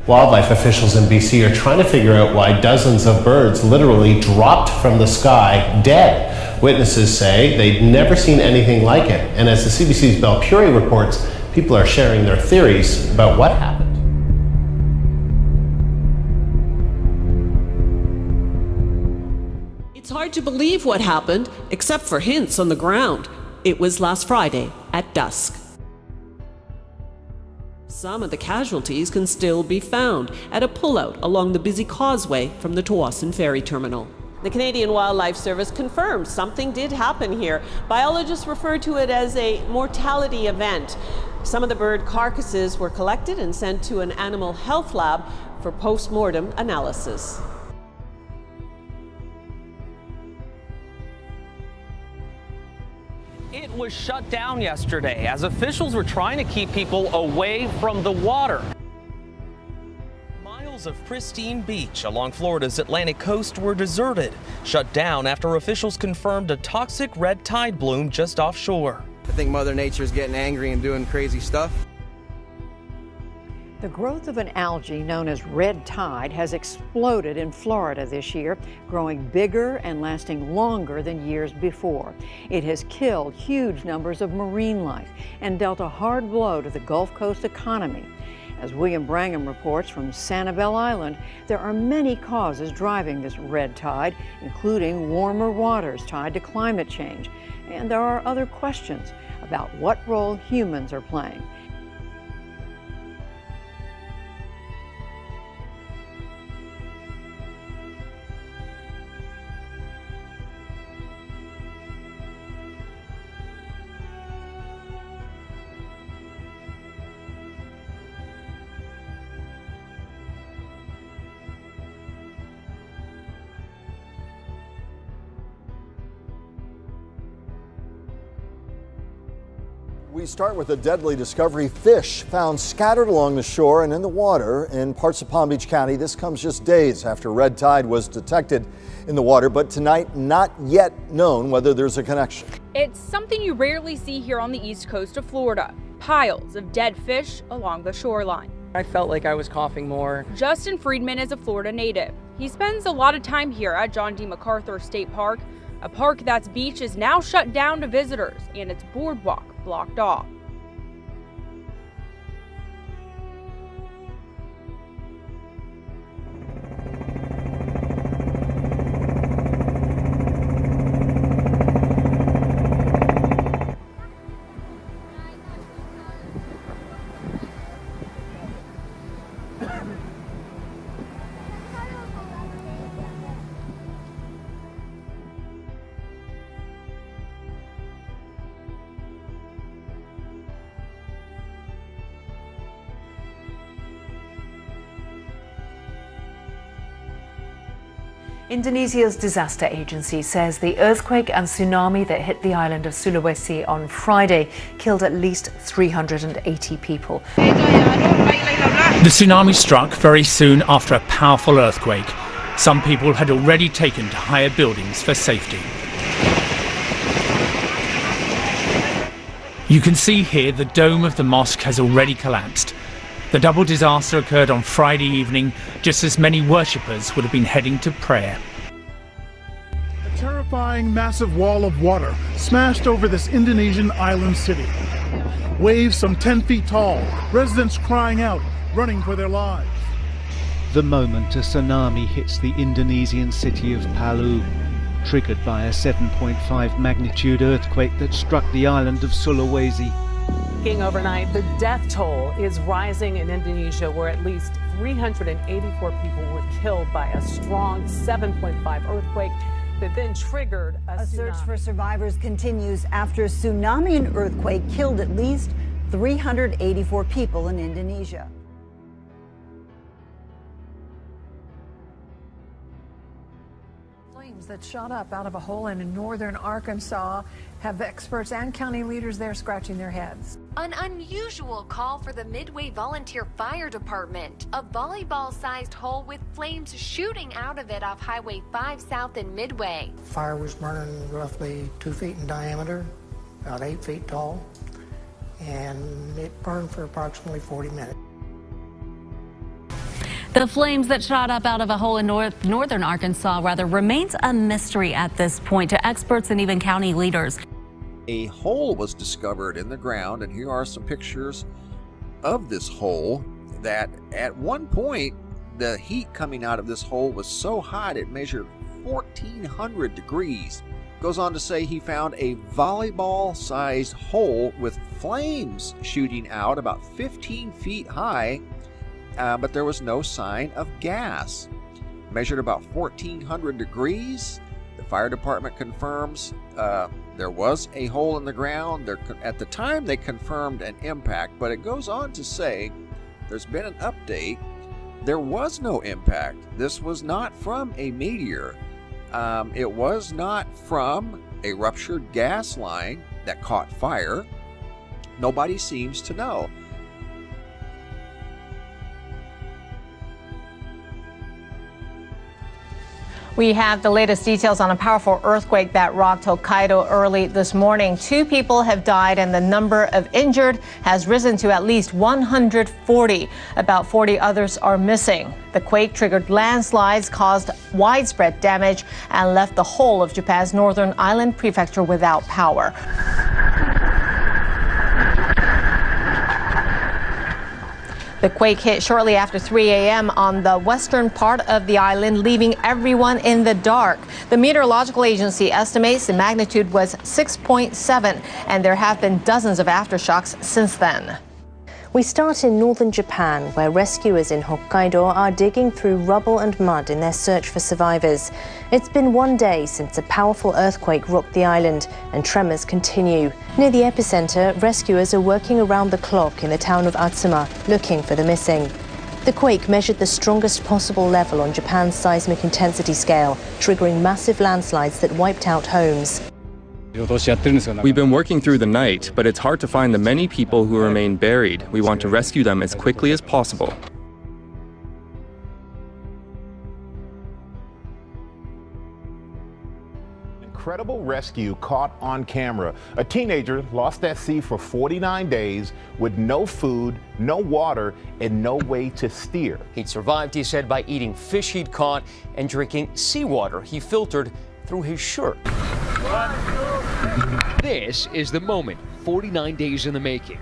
Wildlife officials in BC are trying to figure out why dozens of birds literally dropped from the sky dead. Witnesses say they'd never seen anything like it. And as the CBC's Belpuri reports, people are sharing their theories about what happened. It's hard to believe what happened, except for hints on the ground. It was last Friday at dusk. Some of the casualties can still be found at a pullout along the busy causeway from the Tsawwassen Ferry Terminal. The Canadian Wildlife Service confirmed something did happen here. Biologists refer to it as a mortality event. Some of the bird carcasses were collected and sent to an animal health lab for post-mortem analysis. It was shut down yesterday as officials were trying to keep people away from the water. Miles of pristine beach along Florida's Atlantic coast were deserted, shut down after officials confirmed a toxic red tide bloom just offshore. I think Mother Nature's getting angry and doing crazy stuff. The growth of an algae known as red tide has exploded in Florida this year, growing bigger and lasting longer than years before. It has killed huge numbers of marine life and dealt a hard blow to the Gulf Coast economy. As William Brangham reports from Sanibel Island, there are many causes driving this red tide, including warmer waters tied to climate change. And there are other questions about what role humans are playing. We start with a deadly discovery. Fish found scattered along the shore and in the water in parts of Palm Beach County. This comes just days after red tide was detected in the water, but tonight not yet known whether there's a connection. It's something you rarely see here on the east coast of Florida. Piles of dead fish along the shoreline. I felt like I was coughing more. Justin Friedman is a Florida native. He spends a lot of time here at John D. MacArthur State Park, a park that's beach is now shut down to visitors and its boardwalk blocked off. Indonesia's disaster agency says the earthquake and tsunami that hit the island of Sulawesi on Friday killed at least 380 people. The tsunami struck very soon after a powerful earthquake. Some people had already taken to higher buildings for safety. You can see here the dome of the mosque has already collapsed. The double disaster occurred on Friday evening, just as many worshippers would have been heading to prayer. A terrifying massive wall of water smashed over this Indonesian island city. Waves some 10 feet tall, residents crying out, running for their lives. The moment a tsunami hits the Indonesian city of Palu, triggered by a 7.5 magnitude earthquake that struck the island of Sulawesi. Overnight, the death toll is rising in Indonesia, where at least 384 people were killed by a strong 7.5 earthquake that then triggered a search for survivors continues after a tsunami and earthquake killed at least 384 people in Indonesia. Flames that shot up out of a hole in northern Arkansas have experts and county leaders there scratching their heads. An unusual call for the Midway Volunteer Fire Department. A volleyball-sized hole with flames shooting out of it off Highway 5 South in Midway. Fire was burning roughly 2 feet in diameter, about 8 feet tall, and it burned for approximately 40 minutes. The flames that shot up out of a hole in northern Arkansas remains a mystery at this point to experts and even county leaders. A hole was discovered in the ground, and here are some pictures of this hole that at one point the heat coming out of this hole was so hot it measured 1,400 degrees. Goes on to say he found a volleyball-sized hole with flames shooting out about 15 feet high, but there was no sign of gas. Measured about 1,400 degrees. The fire department confirms there was a hole in the ground. At the time, they confirmed an impact, but it goes on to say there's been an update. There was no impact. This was not from a meteor. It was not from a ruptured gas line that caught fire. Nobody seems to know. We have the latest details on a powerful earthquake that rocked Hokkaido early this morning. 2 people have died and the number of injured has risen to at least 140. About 40 others are missing. The quake triggered landslides, caused widespread damage, and left the whole of Japan's northern island prefecture without power. The quake hit shortly after 3 a.m. on the western part of the island, leaving everyone in the dark. The meteorological agency estimates the magnitude was 6.7, and there have been dozens of aftershocks since then. We start in northern Japan, where rescuers in Hokkaido are digging through rubble and mud in their search for survivors. It's been 1 day since a powerful earthquake rocked the island, and tremors continue. Near the epicenter, rescuers are working around the clock in the town of Atsuma, looking for the missing. The quake measured the strongest possible level on Japan's seismic intensity scale, triggering massive landslides that wiped out homes. We've been working through the night, but it's hard to find the many people who remain buried. We want to rescue them as quickly as possible. Incredible rescue caught on camera. A teenager lost at sea for 49 days with no food, no water, and no way to steer. He'd survived, he said, by eating fish he'd caught and drinking seawater he filtered through his shirt. This is the moment, 49 days in the making.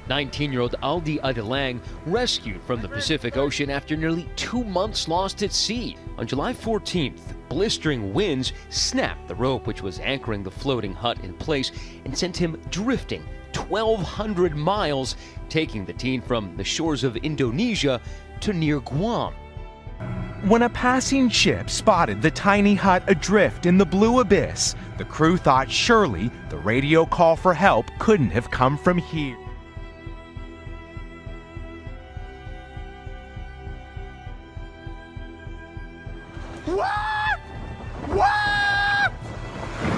19-year-old Aldi Adelang rescued from the Pacific Ocean after nearly 2 months lost at sea. On July 14th, blistering winds snapped the rope which was anchoring the floating hut in place and sent him drifting 1,200 miles, taking the teen from the shores of Indonesia to near Guam. When a passing ship spotted the tiny hut adrift in the blue abyss, the crew thought surely the radio call for help couldn't have come from here. What? What?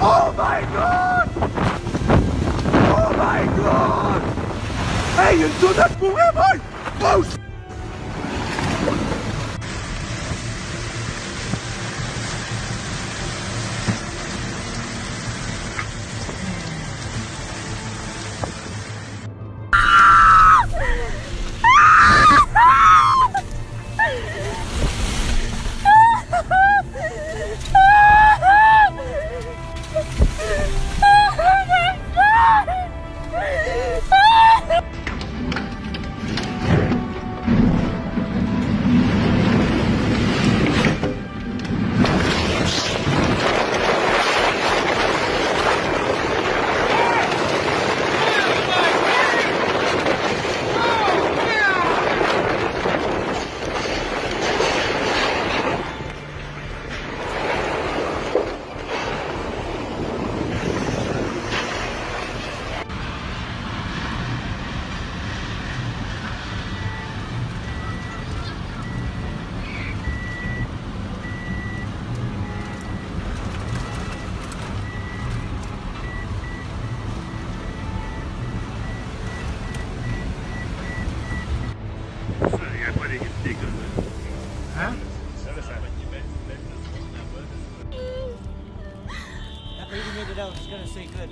Oh my God! Oh my God! Hey, you do that forever! Oh, It's gonna stay good.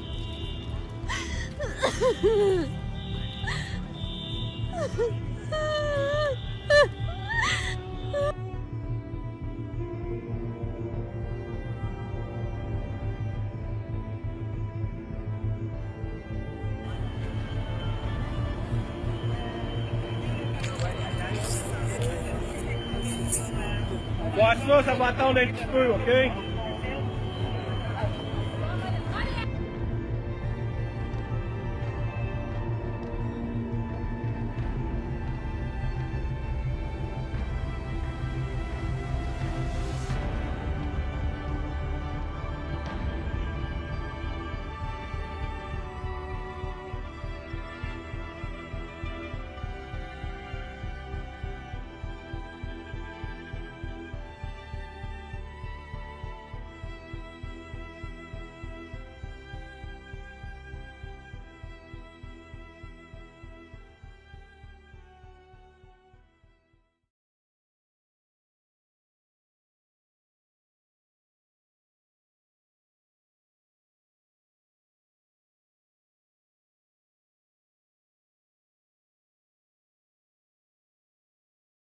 Watch first, I don't let it through, okay?